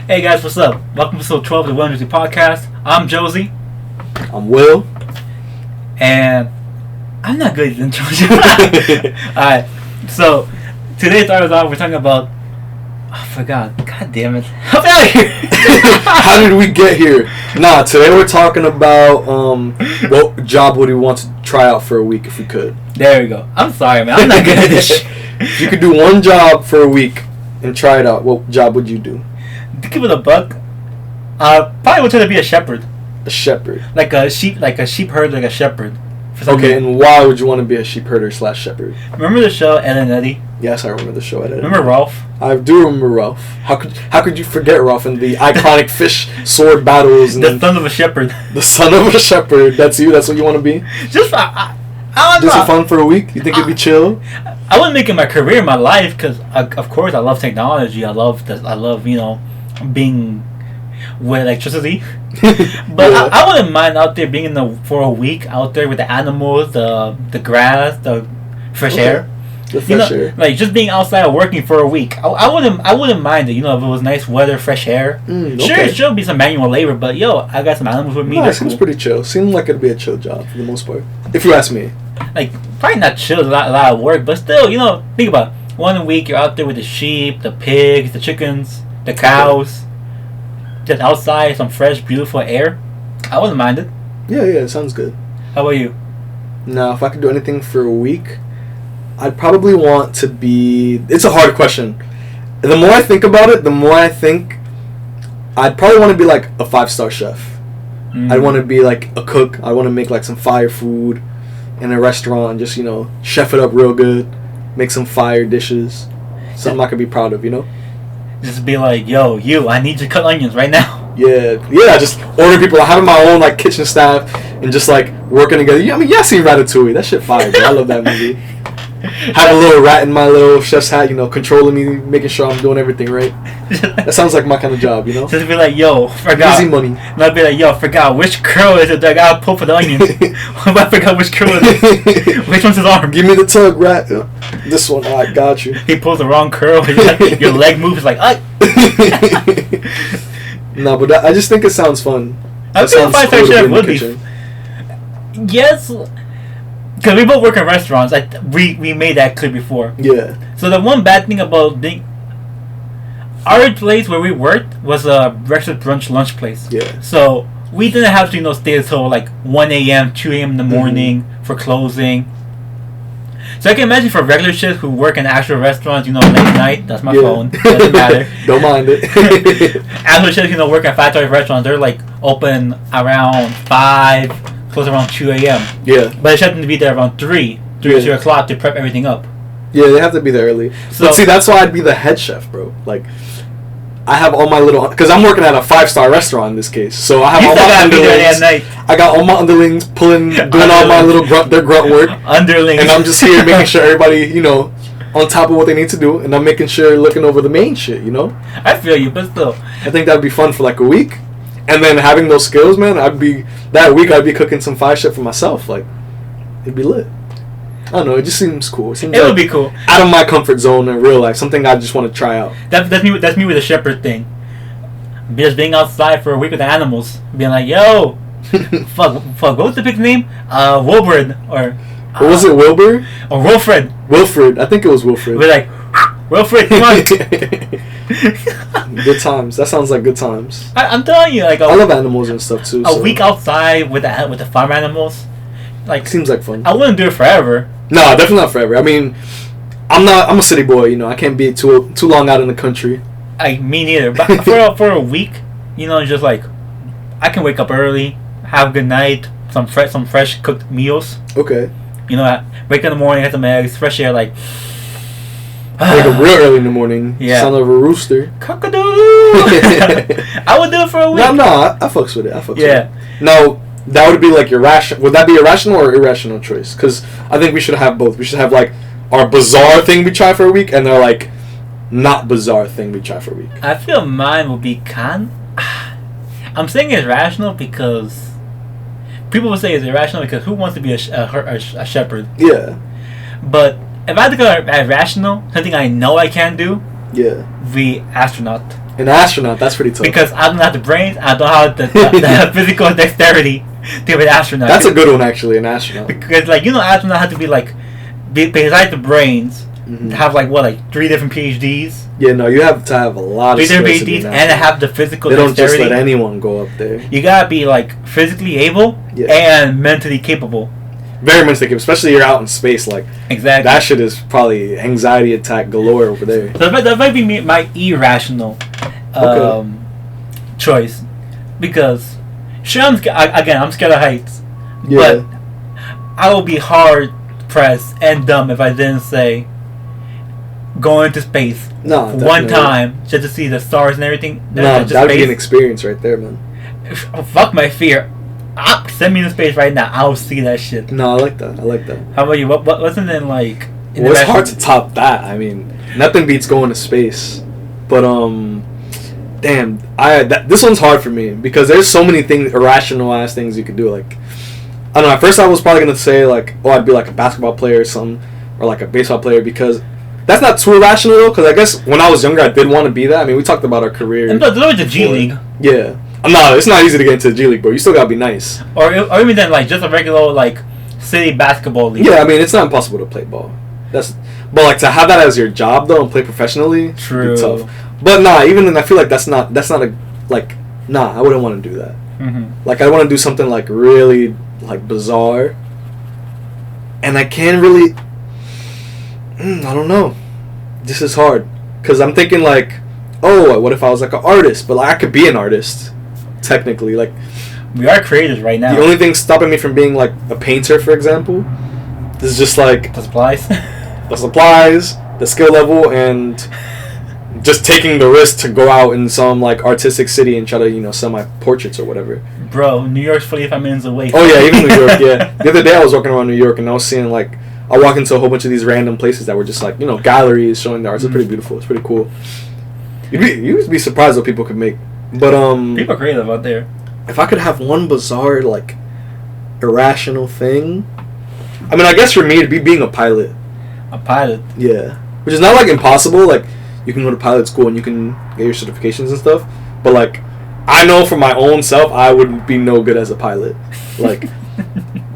Hey guys, what's up? Welcome to episode 12 of the Will and Josey podcast. I'm Josey. I'm Will. And I'm not good at intros. Alright, so today started off, we're talking about... I forgot. God damn it. Help me out here. How did we get here? Nah, today we're talking about what job would we want to try out for a week if we could. There we go. I'm sorry, man. I'm not good at this shit. If you could do one job for a week and try it out, what job would you do? To give it a buck, probably would try to be a shepherd. A shepherd. Like a sheep herder, like a shepherd. Okay, and why would you want to be a sheep herder / shepherd? Remember the show Ed and Eddie? Yes, I remember the show Ed and Eddie. Remember Rolf? I do remember Rolf. How could you forget Rolf and the iconic fish sword battles? And the son of a shepherd. The son of a shepherd. That's you? That's what you want to be? Just I don't know. Just for fun for a week? You think it'd be chill? I wouldn't make it my career, my life, because of course I love technology. I love being with electricity. But yeah. I wouldn't mind out there being for a week out there with the animals, the grass, the fresh air. The fresh air. Like just being outside working for a week. I wouldn't mind it. If it was nice weather, fresh air. Sure, it should be some manual labor, but I got some animals with me. No, it seems pretty chill. Seems like it'd be a chill job for the most part, if you ask me. Like probably not chill, a lot of work, but still, think about it. 1 week you're out there with the sheep, the pigs, the chickens, the cows. Just outside, some fresh, beautiful air. I wouldn't mind it. Yeah, it sounds good. How about you? Now, if I could do anything for a week, I'd probably want to be... It's a hard question. The more I think about it, the more I think I'd probably want to be like a 5-star chef. I'd want to be like a cook. I want to make like some fire food in a restaurant. Just, chef it up real good. Make some fire dishes. Something I could be proud of, Just be like, yo, I need to cut onions right now. Yeah, just order people. Having my own like kitchen staff and just like working together. I seen Ratatouille. That shit fire, bro. I love that movie. Have a little rat in my little chef's hat, controlling me, making sure I'm doing everything right. That sounds like my kind of job, Just be like, yo, forgot. Easy money. And I'd be like, yo, forgot which curl is it that I gotta pull for the onions? I forgot which curl it is. Which one's his arm? Give me the tug, rat. This one, I got you. He pulls the wrong curl. Your leg moves like, No, but I just think it sounds fun. I think a 5-star chef would be. Yes. Because we both work in restaurants. We made that clear before. Yeah. So the one bad thing about our place where we worked was a breakfast, brunch, lunch place. Yeah. So we didn't have to stay until like 1 a.m., 2 a.m. in the morning for closing. So I can imagine for regular chefs who work in actual restaurants, late night. That's my phone. Doesn't matter. Don't mind it. Actual chefs, work at 5-star restaurants. They're like open around 5. Close around 2 a.m. Yeah. But they have to be there around 3 or 2 o'clock to prep everything up. Yeah, they have to be there early. So, but see, that's why I'd be the head chef, bro. Like, I have all my little... Because I'm working at a 5-star restaurant in this case. So I have all my underlings. I got all my underlings doing all my little grunt work. Underlings. And I'm just here making sure everybody, on top of what they need to do. And I'm making sure looking over the main shit, I feel you, but still. I think that'd be fun for like a week. And then having those skills, man, I'd be cooking some fire shit for myself. Like, it'd be lit. I don't know. It just seems cool. It would be cool. Out of my comfort zone in real life. Something I just want to try out. That's me with the shepherd thing. Just being outside for a week with the animals, being like, yo, fuck. What was the pig's name? Wilbur or. What was it, Wilbur? Or Wilfred. Wilfred. I think it was Wilfred. We're like, Wilfred, come on. Good times. That sounds like good times. I'm telling you, like I love animals and stuff too. A week outside with the farm animals, like seems like fun. I wouldn't do it forever. No, definitely not forever. I mean, I'm a city boy. I can't be too long out in the country. Me neither. But for a week, just like I can wake up early, have a good night, some fresh cooked meals. Okay. Wake up in the morning, have some eggs, fresh air, like. Wake up real early in the morning. Yeah. Sound of a rooster. Cock-a-doodle. I would do it for a week. No, I fucks with it. With it. Now, that would be like your rational. Would that be a rational or irrational choice? Because I think we should have both. We should have like our bizarre thing we try for a week, and their like not bizarre thing we try for a week. I feel mine will be I'm saying it's rational because people will say it's irrational because who wants to be a shepherd? Yeah. But if I had to go at rational, something I know I can do, yeah, be astronaut. An astronaut, that's pretty tough. Because I don't have the brains, I don't have the physical dexterity to be an astronaut. That's a good one, actually, an astronaut. Because, like, astronauts have to be, like, besides the brains, have, like, 3 different PhDs? Yeah, no, you have to have a lot of skills. 3 different PhDs and have the physical dexterity. They don't dexterity. just let anyone go up there. You gotta be, like, physically able and mentally capable. Very mentally capable, especially you're out in space, like... Exactly. That shit is probably anxiety attack galore over there. So that might be my irrational choice. Because, sure, I'm scared of heights. Yeah. But I will be hard-pressed and dumb if I didn't say going to space one time just to see the stars and everything. No, that would be an experience right there, man. Fuck my fear. Send me to space right now. I'll see that shit. No, I like that. How about you? Wasn't it like... Well, it's hard to top that. I mean, nothing beats going to space. But, damn. This one's hard for me. Because there's so many things, irrational-ass things you could do. Like, I don't know. At first I was probably going to say, like, I'd be like a basketball player or something. Or like a baseball player. Because that's not too irrational, though. Because I guess when I was younger, I did want to be that. I mean, we talked about our career. And there's always the G League. Yeah. No, it's not easy to get into the G League, bro. You still gotta be nice. Or even then, like, just a regular, like, city basketball league. Yeah, I mean, it's not impossible to play ball. But, like, to have that as your job, though, and play professionally, true. Tough. But, nah, even then, I feel like that's not I wouldn't want to do that. Mm-hmm. Like, I want to do something, like, really, like, bizarre. And I can't really... I don't know. This is hard. Because I'm thinking, like... Oh, what if I was like an artist? But like, I could be an artist, technically. Like, we are creators right now. The only thing stopping me from being like a painter, for example, is just like the supplies, the skill level, and just taking the risk to go out in some like artistic city and try to sell my portraits or whatever. Bro, New York's 45 minutes away. Oh yeah, even New York. Yeah, the other day I was walking around New York and I was seeing like I walk into a whole bunch of these random places that were just like galleries showing the art. It's pretty beautiful. It's pretty cool. You'd be surprised what people could make. But people are creative out there. If I could have one bizarre, like, irrational thing, I mean, I guess for me it'd be being a pilot. A pilot? Yeah. Which is not like impossible. Like, you can go to pilot school and you can get your certifications and stuff. But like, I know for my own self, I would be no good as a pilot. Like,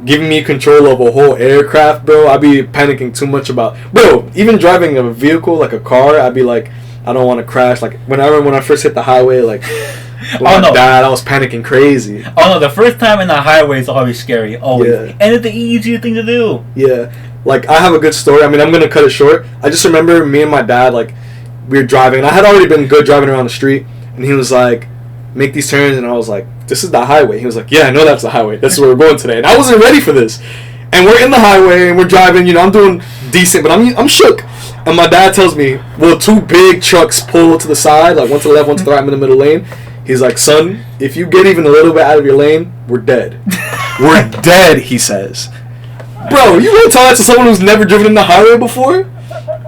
giving me control of a whole aircraft, bro, I'd be panicking too much about. Bro, even driving a vehicle like a car, I'd be like, I don't want to crash. Like, when I first hit the highway, like, when I died, I was panicking crazy. Oh, no, the first time in the highway is always scary. Always. Yeah. And it's the easiest thing to do. Yeah. Like, I have a good story. I mean, I'm going to cut it short. I just remember me and my dad, like, we were driving. And I had already been good driving around the street. And he was like, make these turns. And I was like, this is the highway. He was like, yeah, I know that's the highway. That's where we're going today. And I wasn't ready for this. And we're in the highway, and we're driving. I'm doing decent, but I'm shook. And my dad tells me, well, 2 big trucks pull to the side, like one to the left, one to the right, I'm in the middle lane. He's like, son, if you get even a little bit out of your lane, we're dead. We're dead, he says. Bro, you gonna tell that to someone who's never driven in the highway before?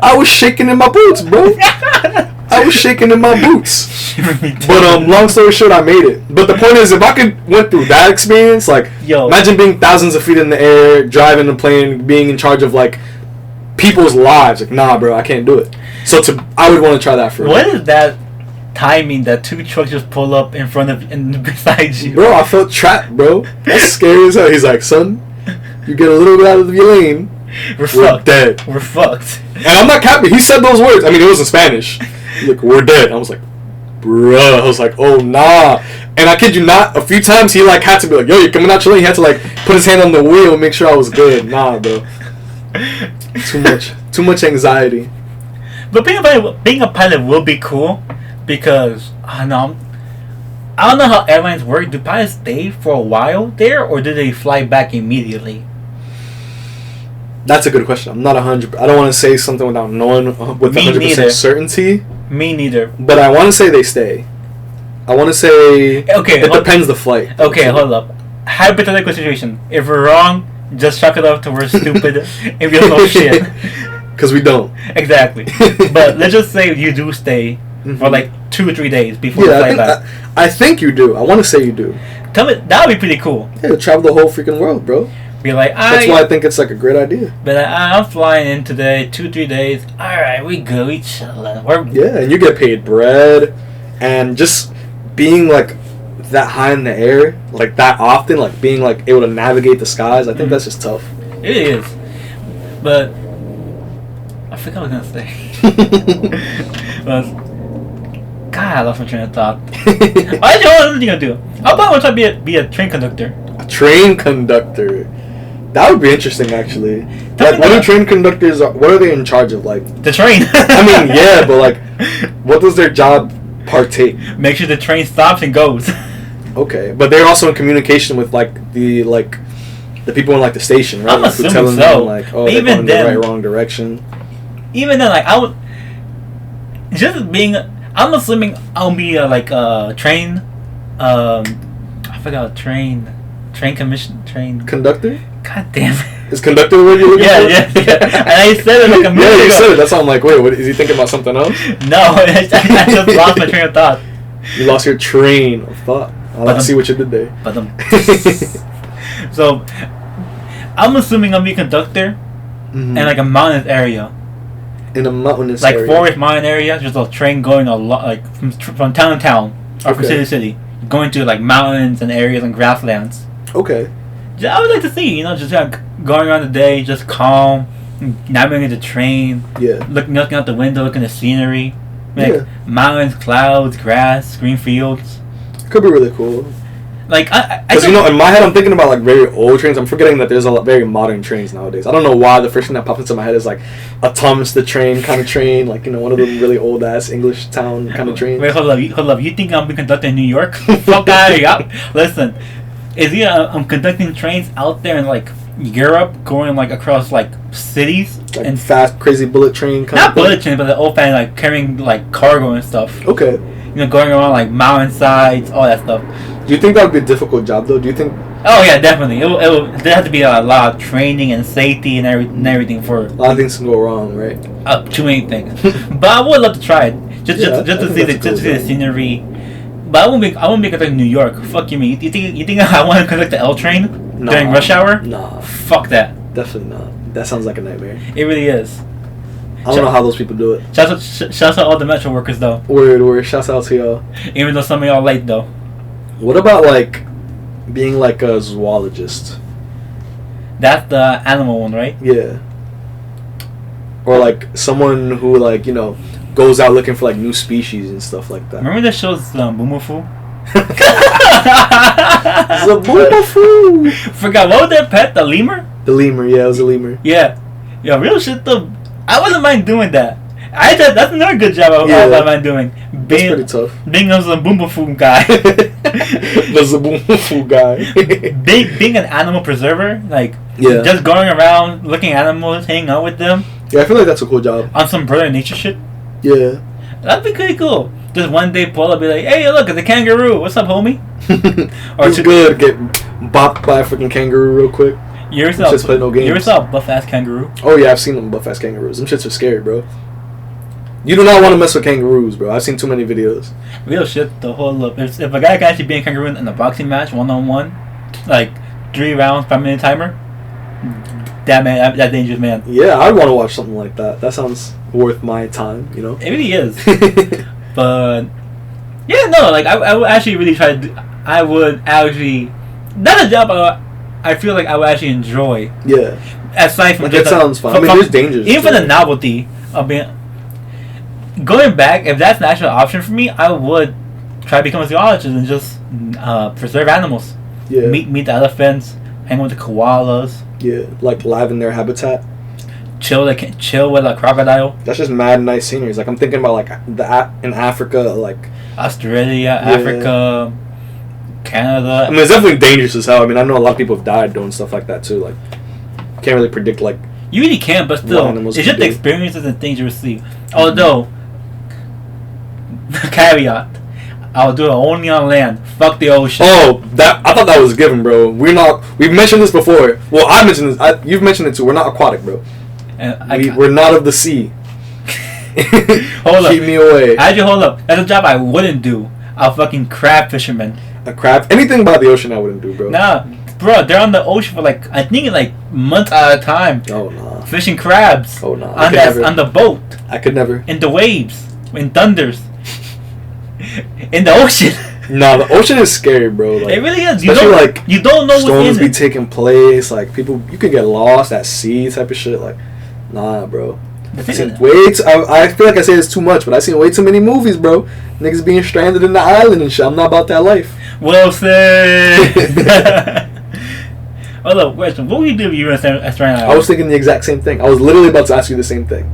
I was shaking in my boots, bro. I was shaking in my boots. But long story short, I made it. But the point is, if I went through that experience, like, imagine being thousands of feet in the air, driving a plane, being in charge of, like, people's lives. Like, nah, bro, I can't do it. So I would want to try that for What is that timing that 2 trucks just pull up in front of and beside you? Bro, I felt trapped, bro. That's scary as hell. He's like, son, you get a little bit out of your lane, we're dead. We're fucked. And I'm not capping. He said those words. I mean, it was in Spanish. He's like, we're dead. I was like, bruh. I was like, oh, nah. And I kid you not, a few times he, like, had to be like, yo, you're coming out your lane. He had to, like, put his hand on the wheel and make sure I was good. Nah, bro. Too much anxiety. But being a pilot will be cool because I don't know how airlines work. Do pilots stay for a while there, or do they fly back immediately? That's a good question. I'm not 100. I don't want to say something without knowing with 100% certainty. Me neither. But I want to say they stay. I want to say it depends the flight. Okay, hold up. Hypothetical situation. If we're wrong, just chalk it up to we're stupid and we don't know shit. Because we don't. Exactly. But let's just say you do stay for like 2 or 3 days before you fly back. I think you do. I want to say you do. Tell me, that would be pretty cool. Yeah, travel the whole freaking world, bro. Be like, that's why I think it's like a great idea. But I'm flying in today, 2-3 days. All right, we good, we chilling. Yeah, and you get paid bread, and just being like that high in the air, like that often, like being like able to navigate the skies. I think that's just tough. It is, but I forgot what I was gonna say. But, God, I lost my train of thought. I don't know what I'm gonna do. How about I want to be a train conductor? A train conductor. That would be interesting, actually. Tell Like, me what do that. train conductors? What are they in charge of? Like, The train. I mean, yeah, but like, what does their job partake? Make sure the train stops and goes. Okay, but they're also in communication with like the people in like the station, right? I'm Like, who assuming tell so. them like, oh, But they're even going in the then- right, wrong direction. Even then, like I would, just being, I'm assuming I'll be a train, I forgot train commission train. Conductor? God damn it. Is conductor what you're looking Yeah, for? yeah. And I said it like a minute Yeah, you ago. said it. That's why I'm like, wait, what? Is he thinking about something else? No, I just lost my train of thought. You lost your train of thought. I'll But see what you did there. But so I'm assuming I'll be a conductor Mhm. in like a mountainous area, In a mountainous like area. forest mountain area. Just a train going a lot, like from town to town or from Okay. city to city, going to like mountains and areas and grasslands. Okay. I would like to see, just like going around the day, just calm, navigating the train, Yeah. looking out the window, looking at the scenery, like Yeah. mountains, clouds, grass, green fields. Could be really cool. Like I Because, in my head, I'm thinking about, like, very old trains. I'm forgetting that there's a lot very modern trains nowadays. I don't know why the first thing that pops into my head is, like, a Thomas the Train kind of train. Like, one of them really old-ass English town kind of trains. Wait, hold up. You think I'm conducting in New York? Fuck out of here. Listen, I'm conducting trains out there in, like, Europe, going, like, across, like, cities. Like, and fast, crazy bullet train kind not of thing. bullet trains, but the old fan, like, carrying, like, cargo and stuff. Okay. Going around, like, mountainsides, all that stuff. Do you think that would be a difficult job, though? Do you think Oh, yeah, definitely. There has to be a lot of training and safety and everything for a lot of things can go wrong, right? too many things. But I would love to try it. Just Yeah, to I think see that's just to see cool, the scenery. But I won't be conducting in New York. Fuck you, me. You think I want to conduct the L train during rush hour? Nah, Fuck that. definitely not. That sounds like a nightmare. It really is. I don't know how those people do it. Shouts out all the metro workers though. Word. Shouts out to y'all. Even though some of y'all late though. What about, like, being like a zoologist? That's the animal one, right? Yeah. Or like someone who, like, goes out looking for like new species and stuff like that. Remember the show's Boomerfoo? Zaboomerfoo! Forgot what was their pet? The lemur? The lemur, yeah, it was a lemur. Yeah. Yeah, real shit though. I wouldn't mind doing that. That's another good job I Yeah. wouldn't mind doing. That's pretty tough. Being a Boomerfoo guy. The Zaboomerfoo guy. being an animal preserver, like Yeah. just going around looking at animals, hanging out with them Yeah, I feel like that's a cool job. on some brother nature shit. Yeah. That'd be pretty cool. Just one day pull up, be like, "Hey, look, it's a kangaroo. What's up, homie?" Or It's to- good. Get bopped by a freaking kangaroo real quick. Yourself, Just play no games. yourself, buff ass kangaroo. Oh yeah, I've seen them buff ass kangaroos. Them shits are scary, bro. You do not want to mess with kangaroos, bro. I've seen too many videos. Real shit. The whole up. If a guy can actually be a kangaroo in a boxing match, 1-on-1, like 3 rounds, 5-minute timer, that man, that dangerous man. Yeah, I'd want to watch something like that. That sounds worth my time, It really is. But yeah, no, like I would actually really try to do. I would actually. That's a job I feel like I would actually enjoy. Yeah. Aside from Like, just that sounds fun. I mean, there's dangers. even for to the it. novelty of being. Going back, if that's an actual option for me, I would try to become a zoologist and just preserve animals. Yeah. Meet the elephants, hang with the koalas, Yeah. Like live in their habitat. chill with a crocodile. That's just mad nice scenery. Like I'm thinking about like in Africa, like Australia, Africa, Canada. I mean, it's definitely dangerous as hell. I mean, I know a lot of people have died doing stuff like that too. Like, can't really predict like. You really can, but still, animals it's can just the do. experiences and things you receive. Although, caveat, I'll do it only on land. Fuck the ocean. Oh, I thought that was a given, bro. We've mentioned this before. Well, I mentioned this. You've mentioned it too. We're not aquatic, bro. And We're not of the sea. Hold up. Keep me away. Hold up. That's a job I wouldn't do. A fucking crab fisherman. A crab. Anything by the ocean, I wouldn't do, bro. Nah, bro, they're on the ocean for like I think like months at a time, Oh nah. fishing crabs. Oh nah. On the boat, I could never. in the waves, in thunders. In the ocean. Nah, the ocean is scary, bro. Like, it really is. You don't know storms what's in be taking place. Like people, you could get lost at sea, type of shit. Like, nah, bro. I feel like I say this too much, but I've seen way too many movies, bro. Niggas being stranded in the island and shit. I'm not about that life. Well said. Hold up, question. What would you do if you were stranded on an island? I was thinking the exact same thing. I was literally about to ask you the same thing.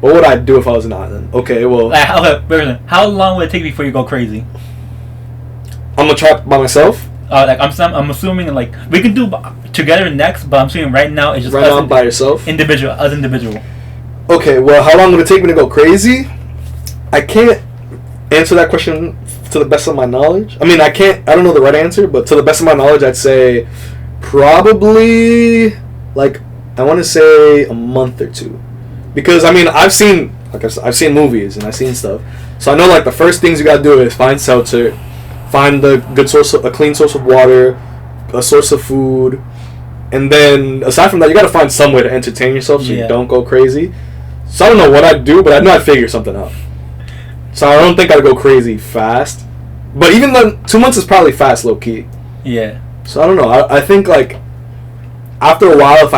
What would I do if I was an island? Okay, well... Like, how long would it take before you go crazy? I'm gonna try by myself? I'm assuming, like, we can do together next, but I'm assuming right now it's just right now by yourself? Individual. Okay, well, how long would it take me to go crazy? I can't answer that question to the best of my knowledge. I mean, I don't know the right answer, but to the best of my knowledge, I'd say probably, like, I want to say a month or two. Because, I mean, I've seen movies and I've seen stuff. So I know, like, the first things you gotta do is find shelter, find a clean source of water, a source of food, and then, aside from that, you gotta find some way to entertain yourself so you don't go crazy. So I don't know what I'd do, but I know I'd figure something out. So I don't think I'd go crazy fast. But even then, 2 months is probably fast, low-key. Yeah. So I don't know. I think, like, after a while, if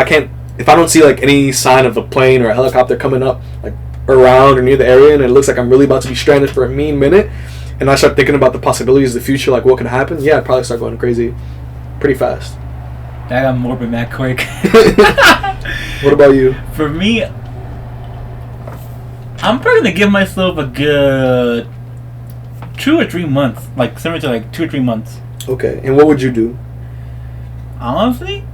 I don't see, like, any sign of a plane or a helicopter coming up, like, around or near the area, and it looks like I'm really about to be stranded for a mean minute, and I start thinking about the possibilities of the future, like, what could happen, yeah, I'd probably start going crazy pretty fast. That got morbid mad quick. What about you? For me, I'm probably gonna give myself a good 2 or 3 months, like similar to like 2 or 3 months. Okay, and what would you do? Honestly,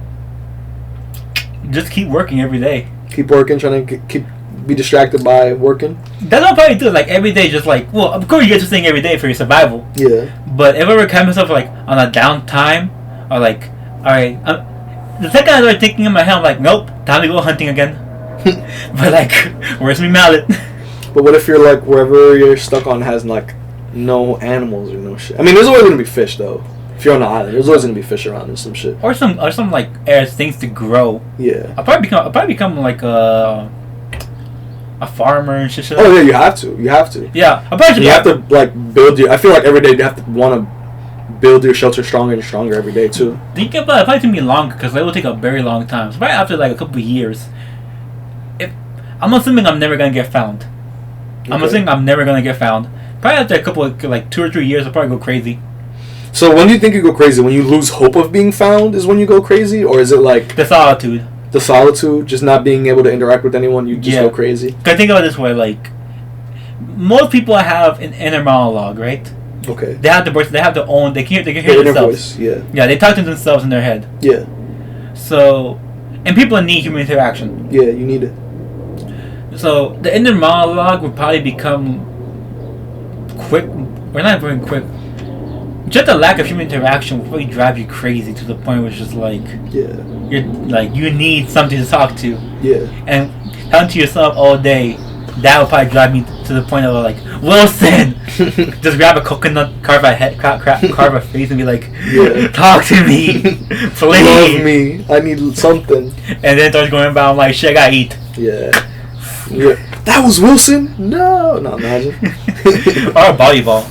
just keep working every day. Keep working, trying to be distracted by working. That's what I'll probably do. Like every day, just like, well, of course you get to sing every day for your survival. Yeah. But if I ever catch myself like on a downtime, or like, all right, the second I start thinking in my head, I'm like, nope, time to go hunting again. But like, where's my mallet? But what if you're like wherever you're stuck on has like no animals or no shit? I mean, there's always gonna be fish though. If you're on the island, there's always gonna be fish around and some shit. Or some like things to grow. Yeah. I'll probably become like a farmer and shit. Oh yeah, you have to. Yeah, I'll probably. You have to like build your. I feel like every day you have to want to build your shelter stronger and stronger every day too. Think about it, probably take me longer because it will take a very long time. So probably after like a couple of years, I'm assuming I'm never gonna get found. Okay. I'm assuming I'm never gonna get found. Probably after a couple of like 2 or 3 years, I'll probably go crazy. So when do you think you go crazy? When you lose hope of being found is when you go crazy, or is it like the solitude? The solitude, just not being able to interact with anyone, you just go crazy. Cause think about it this way, like most people have an inner monologue, right? Okay. They have the voice. They have their own. They can hear themselves. Voice, yeah. Yeah, they talk to themselves in their head. Yeah. So, and people need human interaction. Yeah, you need it. So the inner monologue would probably become quick. Or not very quick. Just the lack of human interaction will probably drive you crazy to the point where it's just like you're like you need something to talk to. Yeah. And talking to yourself all day, that would probably drive me to the point of like, Wilson, just grab a coconut, carve a face, and be like, talk to me, please. Love me. I need something. And then starts going about like, shit, I gotta eat. Yeah. That was Wilson? No, not imagine. Or volleyball.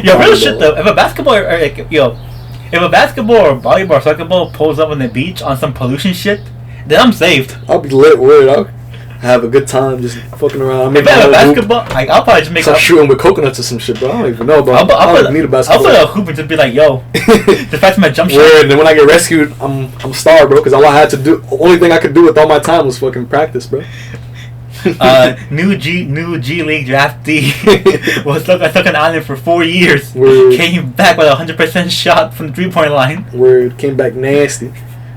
Yo, real shit though. If a basketball or like, if a basketball or volleyball or soccer ball pulls up on the beach on some pollution shit, then I'm saved. I'll be lit. Word. I'll have a good time just fucking around. If I have a basketball, like, I'll probably just make start shooting with coconuts or some shit, bro. I don't even know, bro. I don't need a basketball. I'll put a hoop and just be like, yo, just practice my jump shot. Word. And then when I get rescued, I'm starved, bro. Because all I had to do, only thing I could do with all my time was fucking practice, bro. New G League draftee was stuck on an island for 4 years. Word. Came back with a 100% shot from the 3-point line. Word. Came back nasty.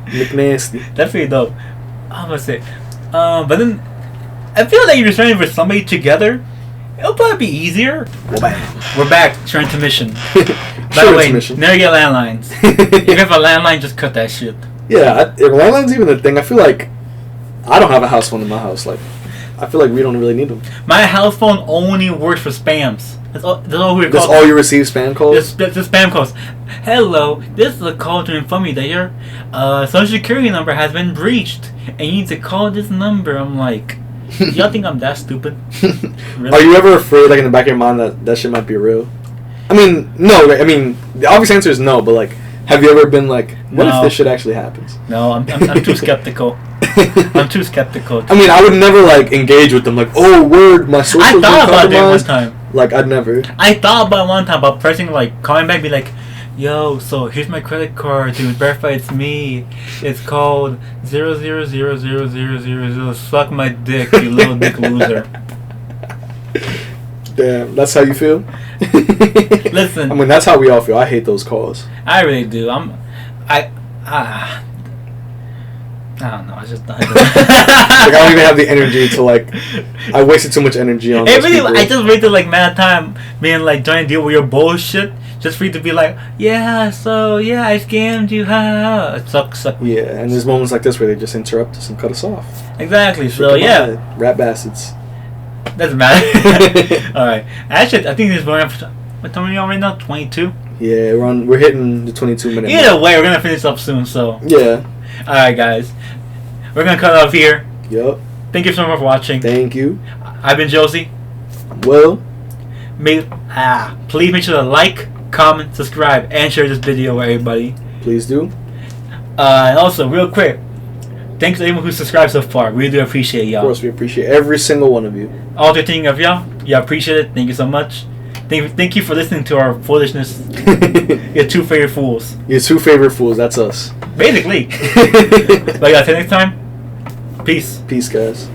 McNasty. That's pretty dope. I'm gonna say, but then I feel like you're training for somebody together. It'll probably be easier. We're back. Transmission. By the way, never get landlines. If you have a landline, just cut that shit. Yeah, if landline's even a thing, I feel like I don't have a house phone in my house. Like, I feel like we don't really need them. My house phone only works for spams. That's all That's all you receive, spam calls? Just spam calls. Hello, this is a call to inform you that your social security number has been breached and you need to call this number. I'm like, y'all think I'm that stupid? Really? Are you ever afraid, like in the back of your mind, that shit might be real? I mean, no. I mean, the obvious answer is no. But like, have you ever been like, what if this shit actually happens? No, I'm too skeptical. I'm too skeptical. I mean, I would never like engage with them. Like, oh, word, my social. I thought about it one time. Like, I'd never. I thought about it one time about pressing like calling back, be like, yo, so here's my credit card to verify it's me. It's called 0000000. Suck my dick, you little dick loser. Damn, that's how you feel? Listen. I mean, that's how we all feel. I hate those calls. I really do. I don't know. I just like I don't even have the energy to like. I wasted too much energy on. Those people. I just wasted like mad time being like trying to deal with your bullshit, just for you to be like, yeah, I scammed you, ha ha ha. It sucks. Yeah, and there's moments like this where they just interrupt us and cut us off. Exactly. So yeah, rat bastards. Doesn't matter. All right. Actually, I think this is going up. What time are we on right now? 22. Yeah, we're hitting the 22-minute. Either way, we're gonna finish up soon. So yeah. All right, guys. We're gonna cut off here. Yup. Thank you so much for watching. Thank you. I've been Josey. Well, please make sure to like, comment, subscribe, and share this video with everybody. Please do. And also, real quick, thanks to everyone who subscribed so far. We do appreciate y'all. Of course, we appreciate every single one of you. All 13 of y'all. Yeah, appreciate it. Thank you so much. Thank you for listening to our foolishness. Your two favorite fools. Your two favorite fools. That's us. Basically. But yeah, till next time. Peace. Peace, guys.